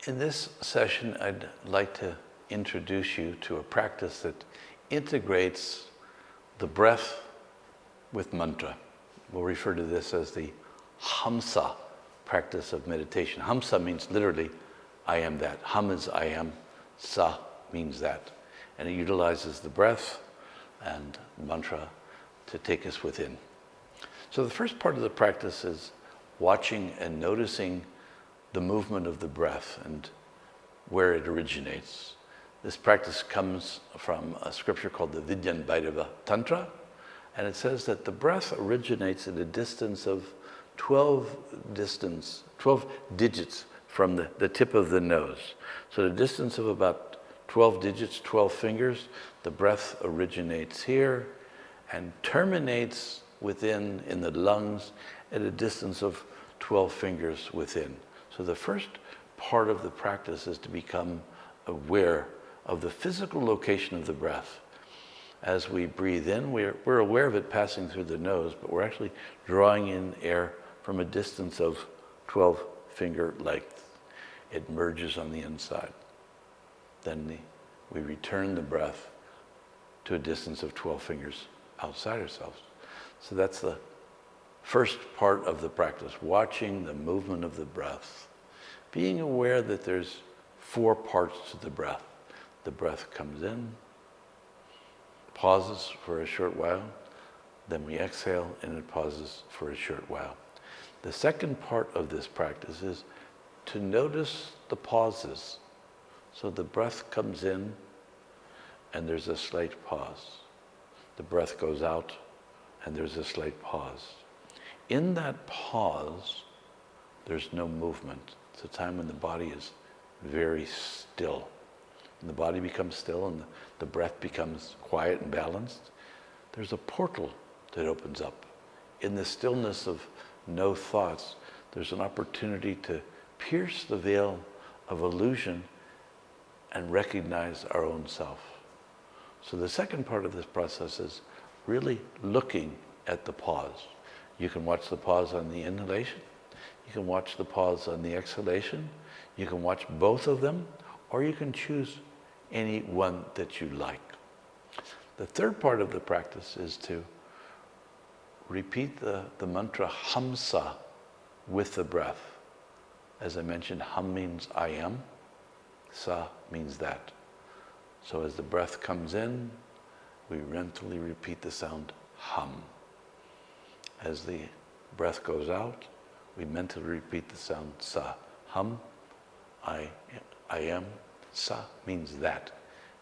In this session, I'd like to introduce you to a practice that integrates the breath with mantra. We'll refer to this as the Humsa practice of meditation. Humsa means literally, I am that. Hum is I am, Sa means that. And it utilizes the breath and mantra to take us within. So the first part of the practice is watching and noticing the movement of the breath and where it originates. This practice comes from a scripture called the Bhairava Tantra, and it says that the breath originates at a distance of 12 digits from the tip of the nose. So the distance of about 12 digits, 12 fingers, the breath originates here and terminates within in the lungs at a distance of 12 fingers within. So the first part of the practice is to become aware of the physical location of the breath. As we breathe in, we're aware of it passing through the nose, but we're actually drawing in air from a distance of 12 finger length. It merges on the inside. Then we return the breath to a distance of 12 fingers outside ourselves. So that's the first part of the practice, watching the movement of the breath. Being aware that there's 4 parts to the breath. The breath comes in, pauses for a short while, then we exhale and it pauses for a short while. The second part of this practice is to notice the pauses. So the breath comes in and there's a slight pause. The breath goes out and there's a slight pause. In that pause, there's no movement. It's a time when the body is very still. When the body becomes still and the breath becomes quiet and balanced, there's a portal that opens up. In the stillness of no thoughts, there's an opportunity to pierce the veil of illusion and recognize our own self. So the second part of this process is really looking at the pause. You can watch the pause on the inhalation. You can watch the pause on the exhalation. You can watch both of them, or you can choose any one that you like. The third part of the practice is to repeat the mantra Humsa with the breath. As I mentioned, Hum means I am, Sa means that. So as the breath comes in, we mentally repeat the sound Hum. As the breath goes out, we mentally repeat the sound Sa. Hum, I am, Sa means that.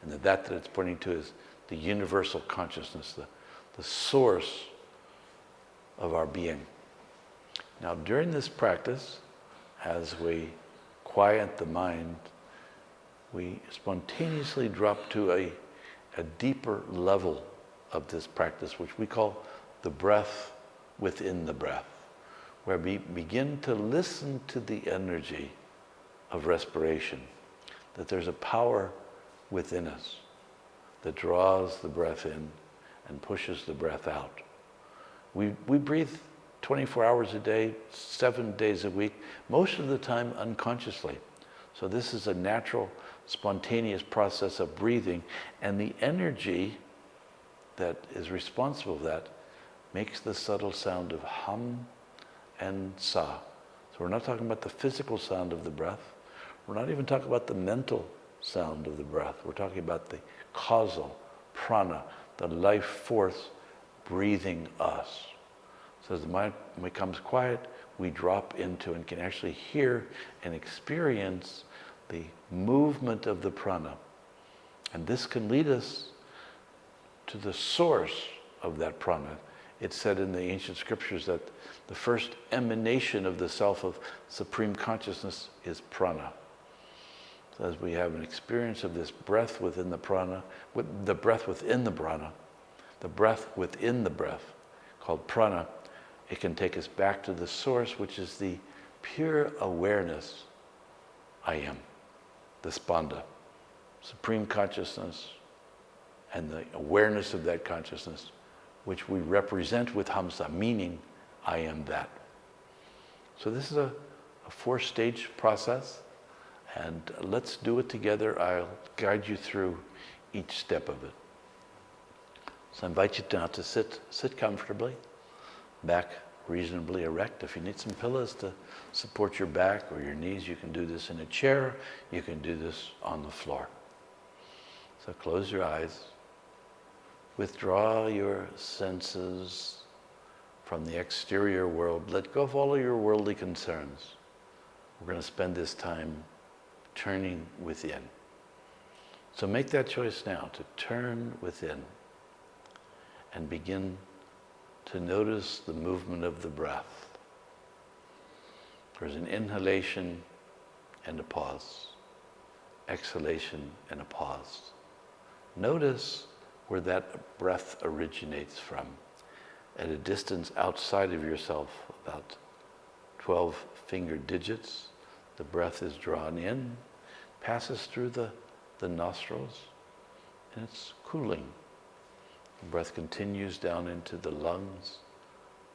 And the that it's pointing to is the universal consciousness, the source of our being. Now during this practice, as we quiet the mind, we spontaneously drop to a deeper level of this practice, which we call the breath within the breath, where we begin to listen to the energy of respiration, that there's a power within us that draws the breath in and pushes the breath out. We breathe 24 hours a day, 7 days a week, most of the time unconsciously. So this is a natural, spontaneous process of breathing, and the energy that is responsible for that makes the subtle sound of hum and sa. So we're not talking about the physical sound of the breath. We're not even talking about the mental sound of the breath. We're talking about the causal, prana, the life force breathing us. So as the mind becomes quiet, we drop into and can actually hear and experience the movement of the prana. And this can lead us to the source of that prana. It's said in the ancient scriptures that the first emanation of the self of supreme consciousness is prana. So as we have an experience of this breath within the prana, with the breath within the prana, the breath within the breath, called prana, it can take us back to the source, which is the pure awareness, I am, the spanda, supreme consciousness, and the awareness of that consciousness, which we represent with Humsa, meaning I am that. So this is a 4-stage process, And let's do it together. I'll guide you through each step of it. So I invite you now to sit comfortably, back reasonably erect. If you need some pillows to support your back or your knees, you can do this in a chair. You can do this on the floor. So close your eyes. Withdraw your senses from the exterior world. Let go of all of your worldly concerns. We're going to spend this time turning within. So make that choice now to turn within and begin to notice the movement of the breath. There's an inhalation and a pause, exhalation and a pause. Notice where that breath originates from. At a distance outside of yourself, about 12 finger digits, the breath is drawn in, passes through the nostrils, and it's cooling. The breath continues down into the lungs.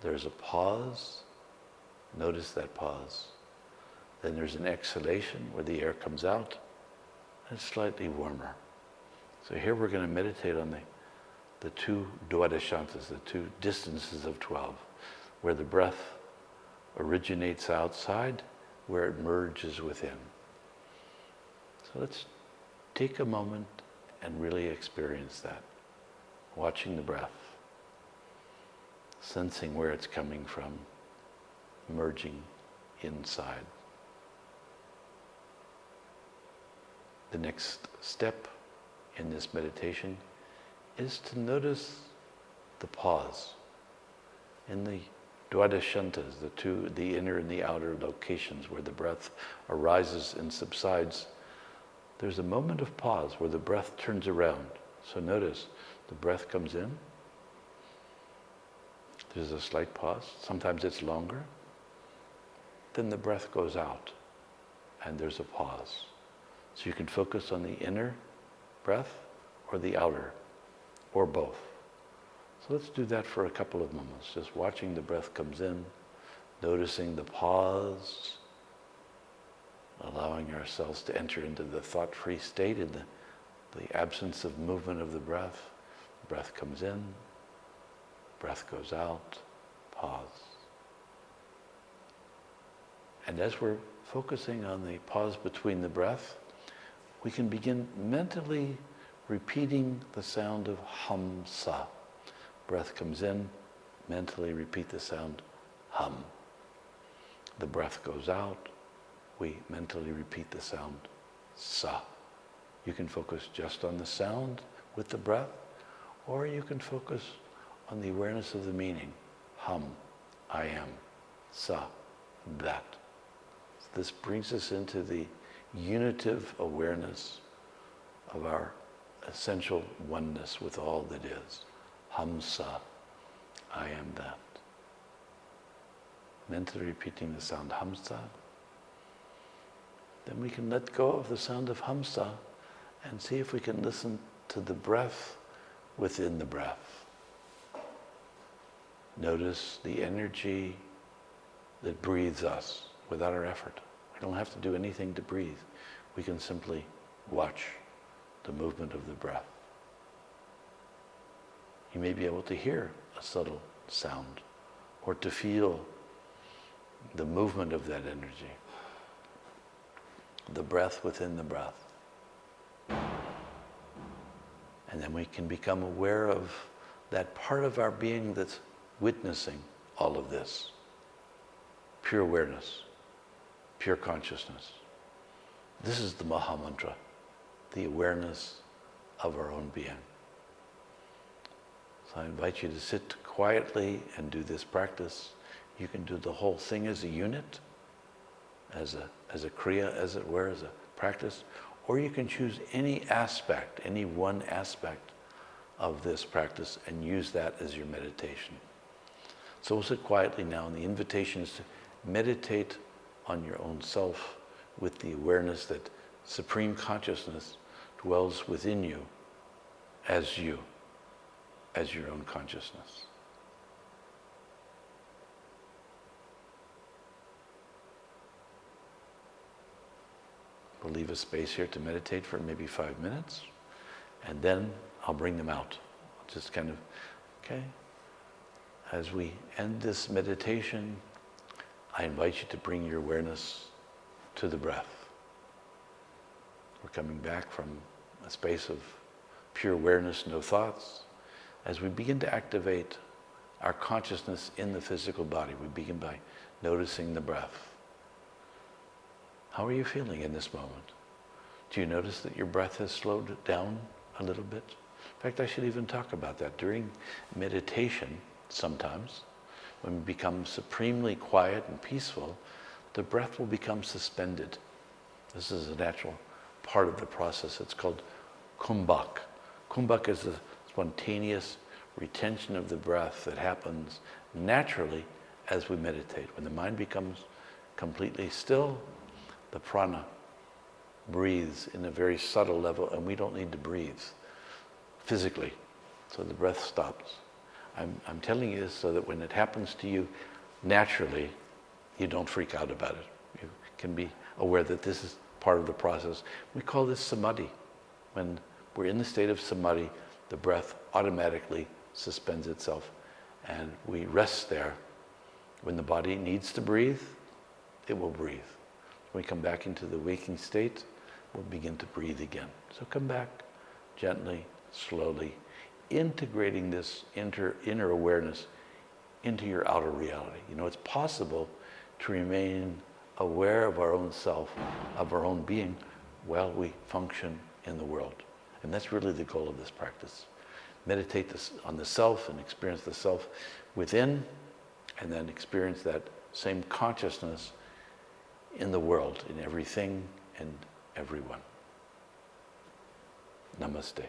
There's a pause. Notice that pause. Then there's an exhalation where the air comes out, and it's slightly warmer. So here we're going to meditate on the two dwadashantas, the two distances of 12, where the breath originates outside, where it merges within. So let's take a moment and really experience that. Watching the breath, sensing where it's coming from, merging inside. The next step in this meditation is to notice the pause in the dwadashantas, the inner and the outer locations where the breath arises and subsides. There's a moment of pause where the breath turns around. So notice the breath comes in. There's a slight pause. Sometimes it's longer. Then the breath goes out and there's a pause. So you can focus on the inner breath or the outer, or both. So let's do that for a couple of moments, just watching the breath comes in, noticing the pause, allowing ourselves to enter into the thought-free state in the absence of movement of the breath. The breath comes in, breath goes out, pause. And as we're focusing on the pause between the breath, we can begin mentally repeating the sound of Humsa. Breath comes in, mentally repeat the sound hum. The breath goes out, we mentally repeat the sound sa. You can focus just on the sound with the breath, or you can focus on the awareness of the meaning. Hum, I am, sa, that. This brings us into the unitive awareness of our essential oneness with all that is. Humsa, I am that. Mentally repeating the sound Humsa. Then we can let go of the sound of Humsa and see if we can listen to the breath within the breath. Notice the energy that breathes us without our effort. We don't have to do anything to breathe. We can simply watch the movement of the breath. You may be able to hear a subtle sound or to feel the movement of that energy. The breath within the breath. And then we can become aware of that part of our being that's witnessing all of this. Pure awareness, pure consciousness. This is the Maha Mantra, the awareness of our own being. So I invite you to sit quietly and do this practice. You can do the whole thing as a unit, as a kriya, as it were, as a practice, or you can choose any aspect, any one aspect of this practice and use that as your meditation. So we'll sit quietly now, and the invitation is to meditate on your own self with the awareness that Supreme Consciousness dwells within you, as your own consciousness. We'll leave a space here to meditate for maybe 5 minutes, and then I'll bring them out. Just kind of, okay? As we end this meditation, I invite you to bring your awareness to the breath. We're coming back from a space of pure awareness, no thoughts. As we begin to activate our consciousness in the physical body, we begin by noticing the breath. How are you feeling in this moment? Do you notice that your breath has slowed down a little bit? In fact, I should even talk about that. During meditation, sometimes, when we become supremely quiet and peaceful, the breath will become suspended. This is a natural part of the process. It's called kumbhak. Kumbhak is a spontaneous retention of the breath that happens naturally as we meditate. When the mind becomes completely still, the prana breathes in a very subtle level, and we don't need to breathe physically. So the breath stops. I'm telling you this so that when it happens to you naturally, you don't freak out about it. You can be aware that this is part of the process. We call this samadhi. When we're in the state of samadhi, the breath automatically suspends itself, and we rest there. When the body needs to breathe, it will breathe. When we come back into the waking state, we'll begin to breathe again. So come back gently, slowly, integrating this inner awareness into your outer reality. You know, it's possible to remain aware of our own self, of our own being, while we function in the world. And that's really the goal of this practice. Meditate on the self and experience the self within, and then experience that same consciousness in the world, in everything and everyone. Namaste.